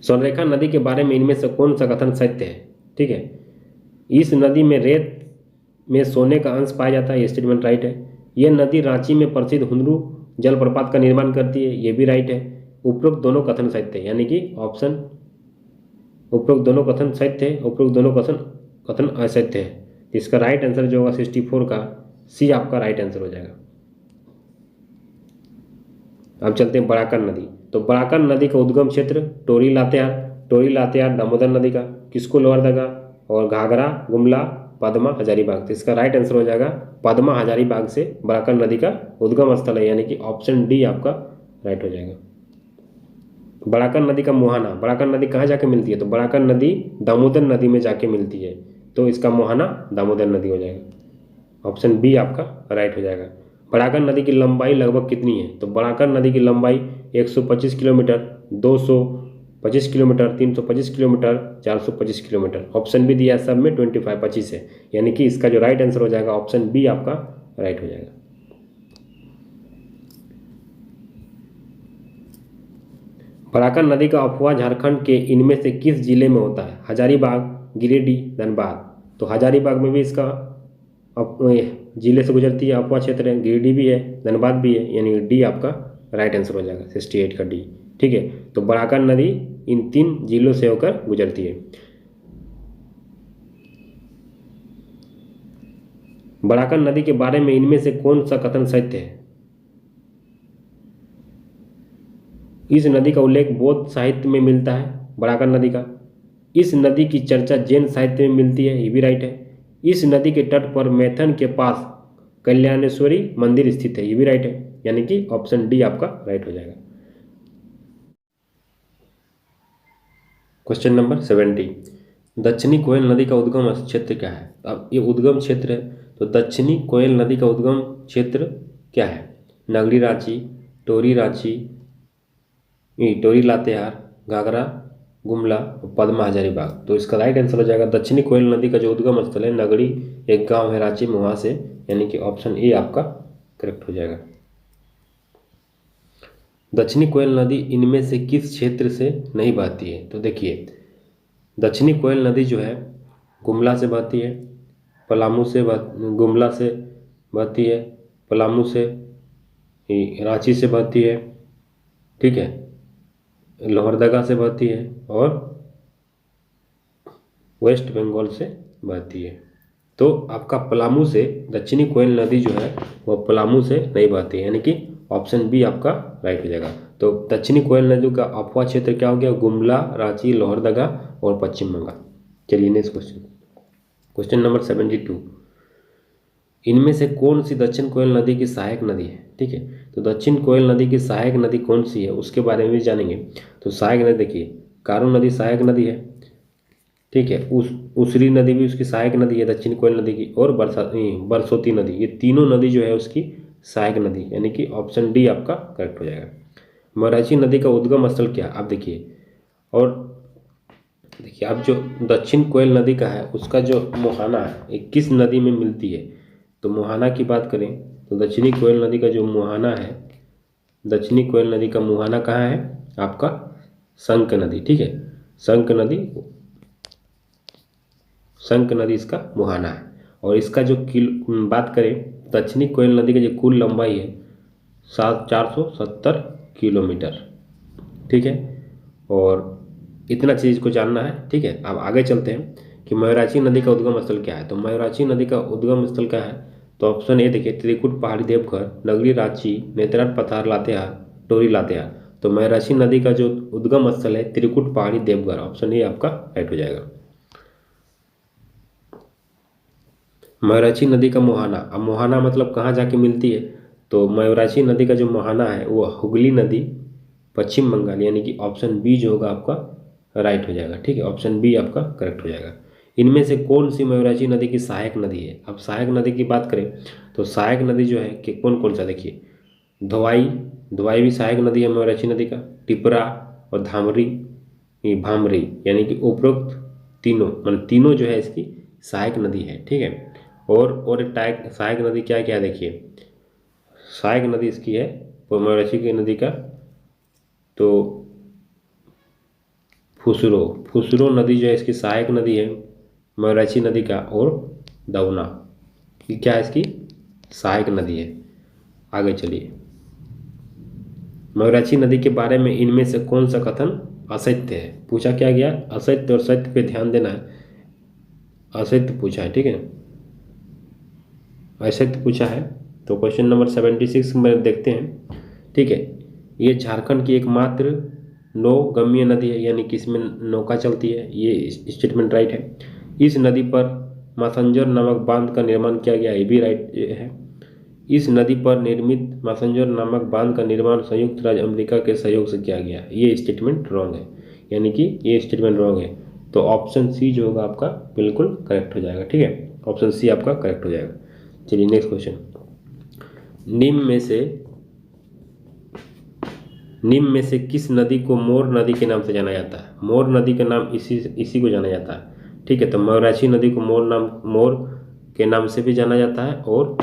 स्वर्णरेखा नदी के बारे में इनमें से कौन सा कथन सत्य है? ठीक है, इस नदी में रेत में सोने का अंश पाया जाता है, ये स्टेटमेंट राइट है। यह नदी रांची में प्रसिद्ध हुंडरू जलप्रपात का निर्माण करती है, ये भी राइट है। उपरोक्त दोनों कथन सत्य है, यानी कि ऑप्शन उपरोक्त दोनों कथन सत्य है, उपरोक्त दोनों कथन असत्य है। इसका राइट आंसर जो होगा 64 का सी आपका राइट आंसर हो जाएगा। अब चलते हैं बड़ाकर नदी। तो बड़ाकर नदी का उद्गम क्षेत्र टोरी लातेहार दामोदर नदी का, किस्कू लोहरदगा और घाघरा गुमला, पदमा हजारीबाग? तो इसका राइट आंसर हो जाएगा पदमा हजारीबाग से बड़ाकर नदी का उद्गम स्थल है, यानी कि ऑप्शन डी आपका राइट हो जाएगा। बड़ाकर नदी का मुहाना, बड़ाकर नदी कहाँ जाके मिलती है? तो बड़ाकर नदी दामोदर नदी में जाके मिलती है, तो इसका मुहाना दामोदर नदी हो जाएगा। ऑप्शन बी आपका राइट हो जाएगा। बड़ाकर नदी की लंबाई लगभग कितनी है? तो बड़ाकर नदी की लंबाई 125 kilometre, 225 kilometre, 325 kilometre, 425 kilometre? Option भी दिया सब में 25 है, यानी कि इसका जो राइट आंसर हो जाएगा ऑप्शन बी आपका राइट हो जाएगा। बड़ाकर नदी का अफवाह झारखंड के इनमें से किस जिले में होता है? हजारीबाग, गिरिडीह, धनबाद? तो हजारीबाग में भी इसका जिले से गुजरती है, अफवाह क्षेत्र है, गिरिडीह भी है, धनबाद भी है, यानी डी आपका राइट आंसर हो जाएगा 68 का डी। ठीक है, तो बड़ाकर नदी इन 3 जिलों से होकर गुजरती है। बड़ाकर नदी के बारे में इनमें से कौन सा कथन सत्य है? इस नदी का उल्लेख बौद्ध साहित्य में मिलता है, बड़ाकर नदी का। इस नदी की चर्चा जैन साहित्य में मिलती है, ये भी राइट है। इस नदी के तट पर मैथन के पास कल्याणेश्वरी मंदिर स्थित है, ये भी राइट है, यानी कि ऑप्शन डी आपका राइट हो जाएगा। क्वेश्चन नंबर 70, दक्षिणी कोयल नदी का उद्गम क्षेत्र क्या है? अब ये उद्गम क्षेत्र है, तो दक्षिणी कोयल नदी का उद्गम क्षेत्र क्या है? नगरी रांची, टोरी रांची, टोरी लातेहार, घाघरा, गुमला, पद्मा हजारीबाग। तो इसका राइट आंसर हो जाएगा दक्षिणी कोयल नदी का जो उद्गम स्थल है नगरी, एक गांव है रांची में, वहां से, यानी कि ऑप्शन ए आपका करेक्ट हो जाएगा। दक्षिणी कोयल नदी इनमें से किस क्षेत्र से नहीं बहती है? तो देखिए, दक्षिणी कोयल नदी जो है गुमला से बहती है, पलामू से गुमला से बहती है, पलामू से, रांची से बहती है, ठीक है, लोहरदगा से बहती है, और वेस्ट बंगाल से बहती है। तो आपका पलामू से दक्षिणी कोयल नदी जो है वो पलामू से नहीं बहती है, यानी कि ऑप्शन बी आपका राइट हो जाएगा। तो दक्षिणी कोयल नदी का अफवाह क्षेत्र क्या हो गया? गुमला, रांची, लोहरदगा और पश्चिम बंगाल। चलिए नेक्स्ट क्वेश्चन, क्वेश्चन नंबर 72, इनमें से कौन सी दक्षिण कोयल नदी की सहायक नदी है? ठीक है, तो दक्षिण कोयल नदी की सहायक नदी कौन सी है उसके बारे में भी जानेंगे। तो सहायक नदी देखिए, कारू नदी सहायक नदी है, ठीक है, उसरी नदी भी उसकी सहायक नदी है दक्षिण कोयल नदी की, और बरसोती नदी, ये तीनों नदी जो है उसकी सहायक नदी, यानी कि ऑप्शन डी आपका करेक्ट हो जाएगा। मराठी नदी का उद्गम स्थल क्या? आप देखिए, और देखिए आप जो दक्षिण कोयल नदी का है उसका जो मुहाना है ये किस नदी में मिलती है? तो मुहाना की बात करें तो दक्षिणी कोयल नदी का जो मुहाना है, दक्षिणी कोयल नदी का मुहाना कहाँ है? आपका शंख नदी, ठीक है, शंख नदी, शंख नदी इसका मुहाना है। और इसका जो बात करें, दक्षिणी कोयल नदी की जो कुल लंबाई है 470 किलोमीटर, ठीक है, और इतना चीज़ को जानना है, ठीक है। अब आगे चलते हैं कि मयूराक्षी नदी का उद्गम स्थल क्या है। तो मयूराक्षी नदी का उद्गम स्थल क्या है? तो ऑप्शन ए देखिए, त्रिकुट पहाड़ी देवघर, नगरी रांची, नेत्राट पथार लातेहार, टोरी लातेहार। तो मयूराक्षी नदी का जो उद्गम स्थल है त्रिकुट पहाड़ी देवघर, ऑप्शन ए आपका राइट हो जाएगा। मयूराक्षी नदी का मुहाना, अब मुहाना मतलब कहाँ जाके मिलती है? तो मयूराक्षी नदी का जो मुहाना है वो हुगली नदी, पश्चिम बंगाल, यानी कि ऑप्शन बी जो होगा आपका राइट हो जाएगा, ठीक है, ऑप्शन बी आपका करेक्ट हो जाएगा। इनमें से कौन सी मयूराक्षी नदी की सहायक नदी है? अब सहायक नदी की बात करें तो सहायक नदी जो है कि कौन कौन सा, देखिए, धोवाई, धोवाई भी सहायक नदी है मयूराक्षी नदी का, टिपरा और धामरी, भामरी, यानी कि उपरोक्त तीनों, मतलब तीनों जो है इसकी सहायक नदी है, ठीक है। और एक सहायक नदी क्या क्या, देखिए, सहायक नदी इसकी है मयूराक्षी की नदी का, तो फुसरो नदी जो है इसकी सहायक नदी है मयूराक्षी नदी का, और दवना, ये क्या है इसकी सहायक नदी है। आगे चलिए, मयूराक्षी नदी के बारे में इनमें से कौन सा कथन असत्य है? पूछा क्या गया? असत्य और सत्य पे ध्यान देना है। असत्य पूछा है, ठीक है, असत्य पूछा है। तो क्वेश्चन नंबर 76 में देखते हैं, ठीक है, ये झारखंड की एकमात्र नौगम्य नदी है, यानी कि इसमें नौका चलती है, ये स्टेटमेंट राइट है। इस नदी पर मैसेंजर नामक बांध का निर्माण किया गया, ये भी राइट है। इस नदी पर निर्मित मैसेंजर नामक बांध का निर्माण संयुक्त राज्य अमेरिका के सहयोग से किया गया, ये स्टेटमेंट रॉन्ग है, यानी कि ये स्टेटमेंट रॉन्ग है। तो ऑप्शन सी जो होगा आपका बिल्कुल करेक्ट हो जाएगा, ठीक है, ऑप्शन सी आपका करेक्ट हो जाएगा। चलिए नेक्स्ट क्वेश्चन, निम्न में से किस नदी को मोर नदी के नाम से जाना जाता है? मोर नदी के नाम इसी को जाना जाता है, ठीक है। तो मयूराक्षी नदी को मोर के नाम से भी जाना जाता है, और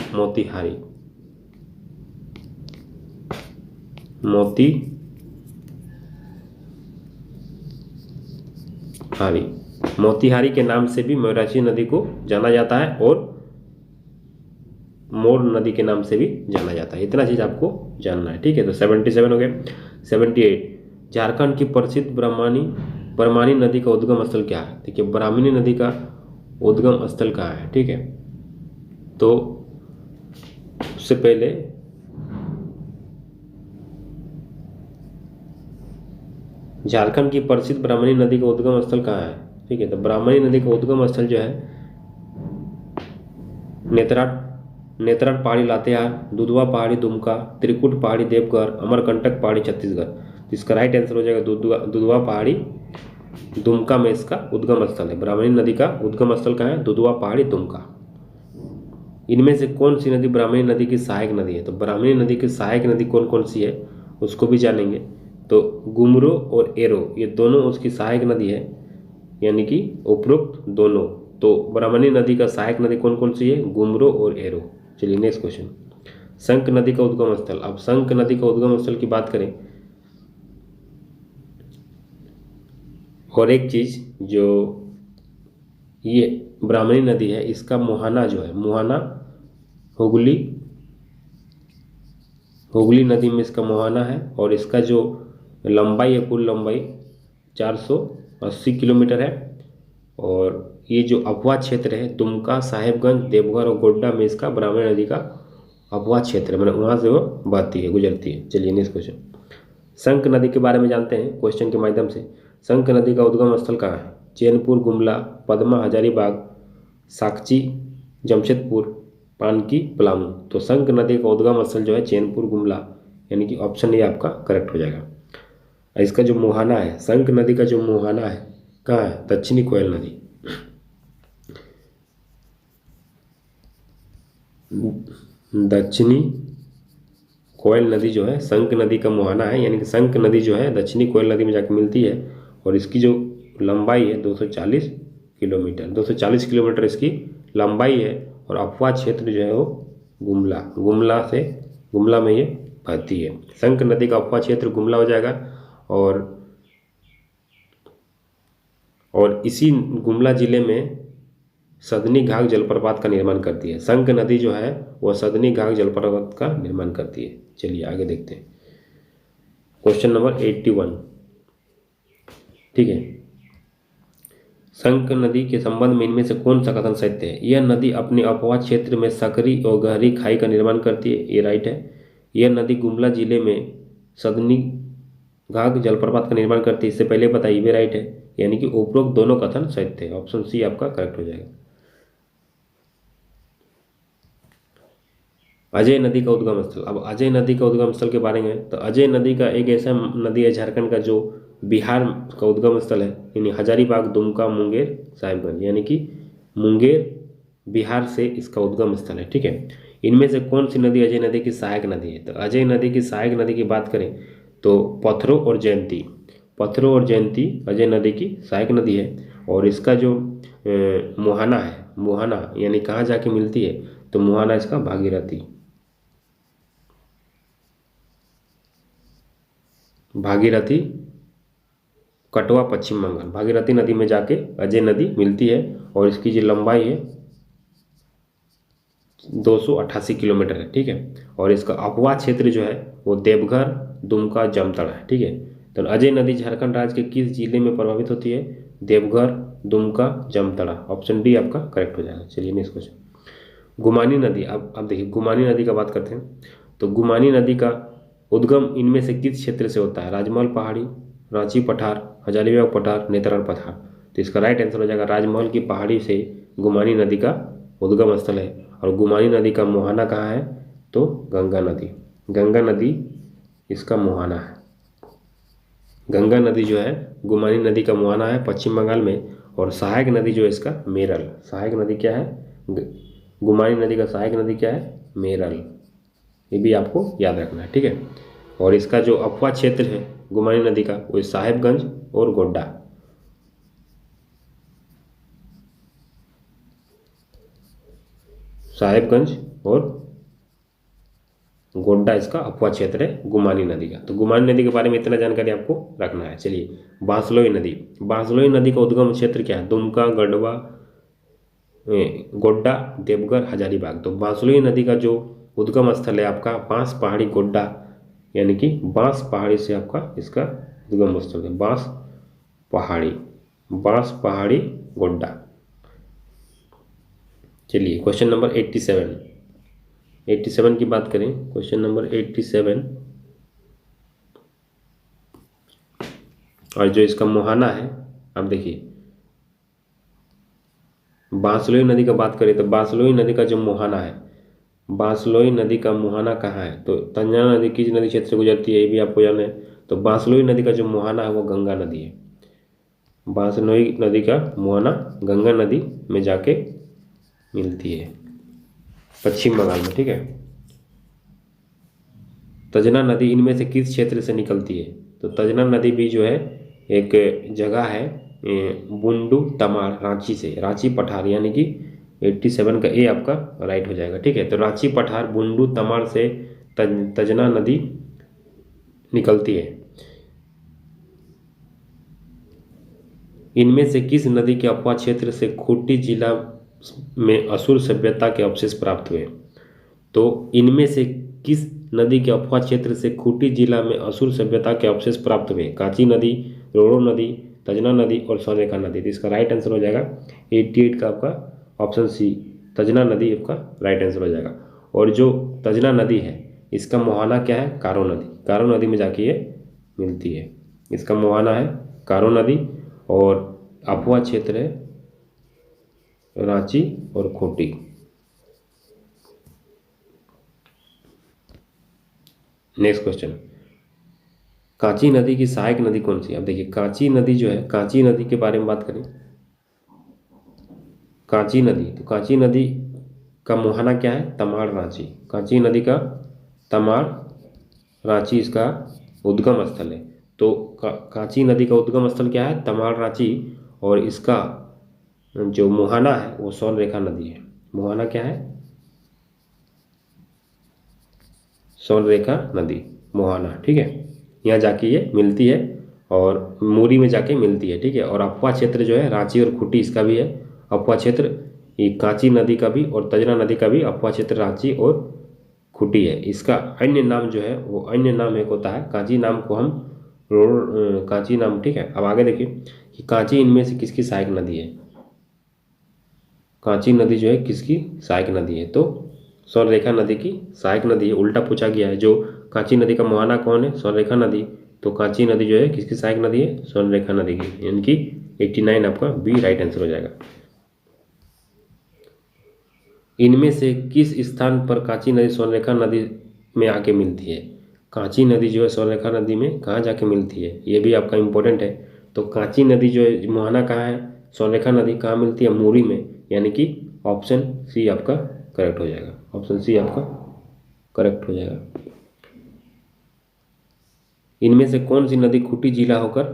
मोतीहारी के नाम से भी मयूराक्षी नदी को जाना जाता है, और मोर नदी के नाम से भी जाना जाता है। इतना चीज़ आपको जानना है, ठीक है। तो 77 हो गए। 78, झारखंड की प्रसिद्ध ब्रह्मणी नदी का उद्गम स्थल क्या है? देखिए, ब्राह्मणी नदी का उद्गम स्थल कहाँ है, ठीक है। तो उससे पहले झारखंड की प्रसिद्ध ब्राह्मणी नदी का उद्गम स्थल कहाँ है, ठीक है। तो ब्राह्मणी नदी का उद्गम स्थल जो है नेत्रार पहाड़ी लातेहार, दुधवा पहाड़ी दुमका, त्रिकुट पहाड़ी देवघर, अमरकंटक पहाड़ी छत्तीसगढ़। तो इसका राइट आंसर हो जाएगा दुधवा पहाड़ी दुमका में इसका उद्गम स्थल है। ब्राह्मणी नदी का उद्गम स्थल कहाँ है? दुधवा पहाड़ी दुमका। इनमें से कौन सी नदी ब्राह्मणी नदी की सहायक नदी है? तो ब्राह्मणी नदी की सहायक नदी कौन कौन सी है उसको भी जानेंगे। तो गुमरो और एरो ये दोनों उसकी सहायक नदी है, यानी कि उपरोक्त दोनों। तो ब्राह्मणी नदी का सहायक नदी कौन कौन सी है? गुमरो और एरो। चलिए नेक्स्ट क्वेश्चन, शंख नदी का उद्गम स्थल। अब शंख नदी का उद्गम स्थल की बात करें, और एक चीज जो ये ब्राह्मणी नदी है इसका मुहाना जो है, मुहाना हुगली नदी में इसका मुहाना है, और इसका जो लंबाई है कुल लंबाई 480 किलोमीटर है। और ये जो अफवाह क्षेत्र है दुमका, साहेबगंज, देवघर और गोड्डा में इसका ब्राह्मणी नदी का अफवाह क्षेत्र है, मतलब वहाँ से वो बहती है, गुजरती है। चलिए नेक्स्ट क्वेश्चन, शंख नदी के बारे में जानते हैं क्वेश्चन के माध्यम से। शंख नदी का उद्गम स्थल कहाँ है? चैनपुर, गुमला, पदमा, हजारीबाग, साकची, जमशेदपुर, पानकी, पलामू। तो शंख नदी का उद्गम स्थल जो है चैनपुर, गुमला, यानी कि ऑप्शन ए आपका करेक्ट हो जाएगा। इसका जो मुहाना है, शंख नदी का जो मुहाना है कहाँ है? दक्षिणी कोयल नदी। दक्षिणी कोयल नदी जो है शंख नदी का मुहाना है, यानी कि शंख नदी जो है दक्षिणी कोयल नदी में जाकर मिलती है, और इसकी जो लंबाई है 240 किलोमीटर, 240 किलोमीटर इसकी लंबाई है। और अफवाह क्षेत्र जो है वो गुमला में ये बहती है। शंख नदी का अफवाह क्षेत्र गुमला हो जाएगा, और इसी गुमला जिले में सदनी घाघ जलप्रपात का निर्माण करती है। शंख नदी जो है वह सदनी घाघ जलप्रपात का निर्माण करती है। चलिए आगे देखते हैं, क्वेश्चन नंबर 81। ठीक है, शंख नदी के संबंध में इनमें से कौन सा कथन सत्य है? यह नदी अपने अफवाह क्षेत्र में सकरी और गहरी खाई का निर्माण करती है, ये राइट है। यह नदी गुमला जिले में सदनी घाघ जलप्रपात का निर्माण करती है, इससे पहले बताइए, ये राइट है, यानी कि उपरोक्त दोनों कथन सत्य है। ऑप्शन सी आपका करेक्ट हो जाएगा। अजय नदी का उद्गम स्थल। अब अजय नदी का उद्गम स्थल के बारे में, तो अजय नदी का एक ऐसा नदी है झारखंड का जो बिहार का उद्गम स्थल है, यानी हजारीबाग, दुमका, मुंगेर, साहिबगंज, यानी कि मुंगेर बिहार से इसका उद्गम स्थल है। ठीक है, इनमें से कौन सी नदी अजय नदी की सहायक नदी है? तो अजय नदी की सहायक नदी की बात करें तो पत्थरों और जयंती अजय नदी की सहायक नदी है। और इसका जो मुहाना यानी कहाँ जाके मिलती है? तो मुहाना इसका भागीरथी कटवा, पश्चिम बंगाल, भागीरथी नदी में जाके अजय नदी मिलती है, और इसकी जो लंबाई है 288 किलोमीटर है। ठीक है, और इसका अफवाह क्षेत्र जो है वो देवघर, दुमका, जामताड़ा है। ठीक है, तो अजय नदी झारखंड राज्य के किस जिले में प्रभावित होती है? देवघर, दुमका, जामताड़ा। ऑप्शन डी आपका करेक्ट हो जाएगा। चलिए नेक्स्ट क्वेश्चन, गुमानी नदी। अब देखिए गुमानी नदी का बात करते हैं, तो गुमानी नदी का उद्गम इनमें से किस क्षेत्र से होता है? राजमहल पहाड़ी, रांची पठार, हजारीबाग पठार, नेत्राल पठार। तो इसका राइट आंसर हो जाएगा राजमहल की पहाड़ी से गुमानी नदी का उद्गम स्थल है। और गुमानी नदी का मुहाना कहाँ है? तो गंगा नदी इसका मुहाना है। गंगा नदी जो है गुमानी नदी का मुहाना है पश्चिम बंगाल में। और सहायक नदी जो है इसका मेरल। सहायक नदी क्या है? गुमानी नदी का सहायक नदी क्या है? मेरल। ये भी आपको याद रखना है। ठीक है, और इसका जो अफवाह क्षेत्र है गुमानी नदी का वो साहेबगंज और गोड्डा। साहेबगंज और गोड्डा इसका अफवाह क्षेत्र है गुमानी नदी का। तो गुमानी नदी के बारे में इतना जानकारी आपको रखना है। चलिए, बांसलोई नदी का उद्गम क्षेत्र क्या है? दुमका, गढ़वा, गोड्डा, देवघर, हजारीबाग। तो बांसलोई नदी का जो उद्गम स्थल है आपका बांस पहाड़ी गोड्डा, यानी कि बांस पहाड़ी से आपका इसका उद्गम स्थल है बांस पहाड़ी गोड्डा। चलिए क्वेश्चन नंबर 87 की बात करें, क्वेश्चन नंबर 87, और जो इसका मुहाना है, अब देखिए बांसलोई नदी का बात करें तो बांसलोई नदी का जो मुहाना है बांसलोई नदी का मुहाना कहाँ है? तो तंजना नदी किस नदी क्षेत्र से गुजरती है, ये भी आपको जानना है। तो बांसलोई नदी का जो मुहाना है वो गंगा नदी है। बांसलोई नदी का मुहाना गंगा नदी में जाके मिलती है, पश्चिम बंगाल में, ठीक है। तजना नदी इनमें से किस क्षेत्र से निकलती है? तो तजना नदी भी जो है एक जगह है बुंडू तमाड़, रांची से, रांची पठार, यानी कि 87 का ए आपका राइट हो जाएगा, ठीक है। तो रांची पठार बुंडू तमाड़ से तजना नदी निकलती है। इनमें से किस नदी के अपवाह क्षेत्र से खूंटी जिला में असुर सभ्यता के अवशेष प्राप्त हुए? तो इनमें से किस नदी के अपवाह क्षेत्र से खूंटी जिला में असुर सभ्यता के अवशेष प्राप्त हुए? कांची नदी, रोहड़ो नदी, तजना नदी और स्वर्णरेखा नदी। तो इसका राइट आंसर हो जाएगा 88 का आपका ऑप्शन सी, तजना नदी आपका राइट आंसर हो जाएगा। और जो तजना नदी है इसका मुहाना क्या है? कारो नदी। कारो नदी में जाके ये मिलती है। इसका मुहाना है कारो नदी और अपवाह क्षेत्र है रांची और खूंटी। नेक्स्ट क्वेश्चन, कांची नदी की सहायक नदी कौन सी है? अब देखिए कांची नदी जो है, कांची नदी के बारे में बात करें, कांची नदी, तो कांची नदी का मुहाना क्या है? तमाड़ रांची। कांची नदी का तमाड़ रांची इसका उद्गम स्थल है। तो कांची नदी का उद्गम स्थल क्या है? तमाड़ रांची। और इसका जो मुहाना है वो स्वर्णरेखा नदी है। मुहाना क्या है? स्वर्णरेखा नदी, मुहाना, ठीक है। यहाँ जाके ये मिलती है और मूरी में जाके मिलती है, ठीक है। और अपवाह क्षेत्र जो है रांची और खूंटी इसका भी है अपवाह क्षेत्र। ये कांची नदी का भी और तजना नदी का भी अपवाह क्षेत्र रांची और खूंटी है। इसका अन्य नाम जो है वो अन्य नाम एक होता है, कांची नाम को हम कांची नाम, ठीक है। अब आगे देखिए कि कांची इनमें से किसकी सहायक नदी है? कांची नदी जो है किसकी सहायक नदी है? तो स्वर्णरेखा नदी की सहायक नदी है। उल्टा पूछा गया है, जो कांची नदी का मुहाना कौन है? स्वर्णरेखा नदी। तो कांची नदी जो है किसकी सहायक नदी है? स्वर्णरेखा नदी की, यानी कि 89 आपका बी राइट आंसर हो जाएगा। इनमें से किस स्थान पर कांची नदी स्वर्णरेखा नदी में आके मिलती है? कांची नदी जो है स्वर्णरेखा नदी में कहाँ जाके मिलती है, ये भी आपका इंपॉर्टेंट है। तो कांची नदी जो है मुहाना कहाँ है? स्वर्णरेखा नदी कहाँ मिलती है? मूरी में, यानी कि ऑप्शन सी आपका करेक्ट हो जाएगा। ऑप्शन सी आपका करेक्ट हो जाएगा। इनमें से कौन सी नदी खूंटी जिला होकर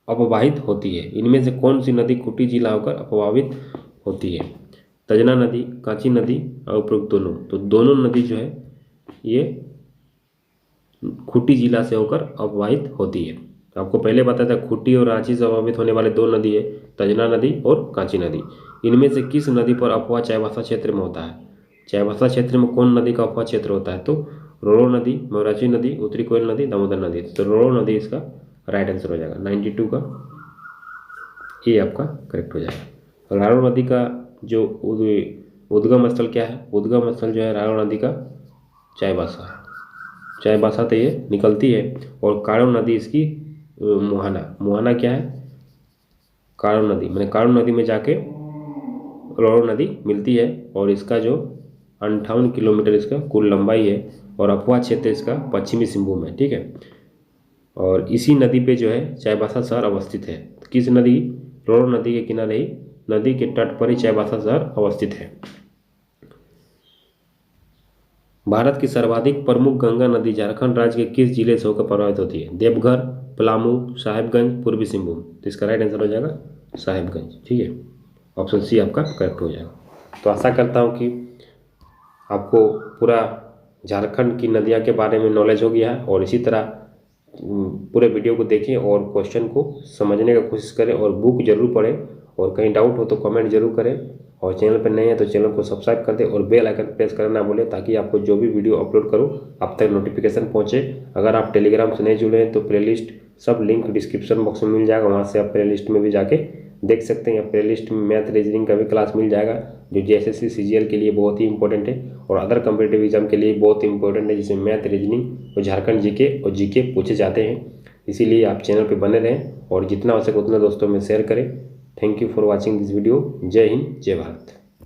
अपवाहित होती है? इनमें से कौन सी नदी खूंटी जिला होकर अपवाहित होती है? तजना नदी, कांची नदी और उपरोक्त दोनों। तो दोनों नदी जो है ये खूंटी जिला से होकर अपवाहित होती है। आपको पहले बताया था खूंटी और रांची से प्रभावित होने वाले दो नदी है, तजना नदी और कांची नदी। इनमें से किस नदी पर अपवाह चाईबासा क्षेत्र में होता है? चाईबासा क्षेत्र में कौन नदी का अपवाह क्षेत्र होता है? तो रोहड़ो नदी, मोराची नदी, उत्तरी कोयल नदी, दामोदर नदी। तो रोहड़ो नदी इसका राइट आंसर हो जाएगा। 92 का ये आपका करेक्ट हो जाएगा। रारो नदी का जो उद्गम स्थल क्या है? उद्गम स्थल जो है रारो नदी का चाईबासा है। चाईबासा से ये निकलती है। और कारो नदी इसकी मुहाना। मुहाना क्या है? कारो नदी, मैंने कारो नदी में जाके रोहड़ो नदी मिलती है। और इसका जो 58 किलोमीटर इसका कुल लंबाई है। और अपवाह क्षेत्र इसका पश्चिमी सिंहभूम है, ठीक है। और इसी नदी पे जो है चाईबासा शहर अवस्थित है। किस नदी? रोहड़ो नदी के किनारे ही, नदी के तट पर ही चाईबासा शहर अवस्थित है। भारत की सर्वाधिक प्रमुख गंगा नदी झारखंड राज्य के किस जिले से होकर प्रभावित होती है? देवघर, पलामू, साहेबगंज, पूर्वी सिंहभूम। तो इसका राइट आंसर हो जाएगा साहेबगंज, ठीक है। ऑप्शन सी आपका करेक्ट हो जाएगा। तो आशा करता हूँ कि आपको पूरा झारखंड की नदियाँ के बारे में नॉलेज हो गया है। और इसी तरह पूरे वीडियो को देखें और क्वेश्चन को समझने का कोशिश करें और बुक जरूर पढ़ें। और कहीं डाउट हो तो कमेंट जरूर करें। और चैनल पर नए हैं तो चैनल को सब्सक्राइब कर दें और बेल आइकन प्रेस करना ना भूलें, ताकि आपको जो भी वीडियो अपलोड करूं आप तक नोटिफिकेशन पहुंचे। अगर आप टेलीग्राम से नहीं जुड़े हैं तो प्लेलिस्ट सब लिंक डिस्क्रिप्शन बॉक्स में मिल जाएगा, वहां से आप प्लेलिस्ट में भी जाके देख सकते हैं। प्लेलिस्ट में मैथ रीजनिंग का भी क्लास मिल जाएगा, जो JSSC CGL के लिए बहुत ही इंपॉर्टेंट है और अदर कम्पिटेटिव एग्जाम के लिए बहुत इंपॉर्टेंट है, जिसमें मैथ रीजनिंग और झारखंड जीके और जीके पूछे जाते हैं। इसीलिए आप चैनल पर बने रहें और जितना हो सके उतना दोस्तों में शेयर करें। Thank you for watching this video. जय हिंद, जय भारत।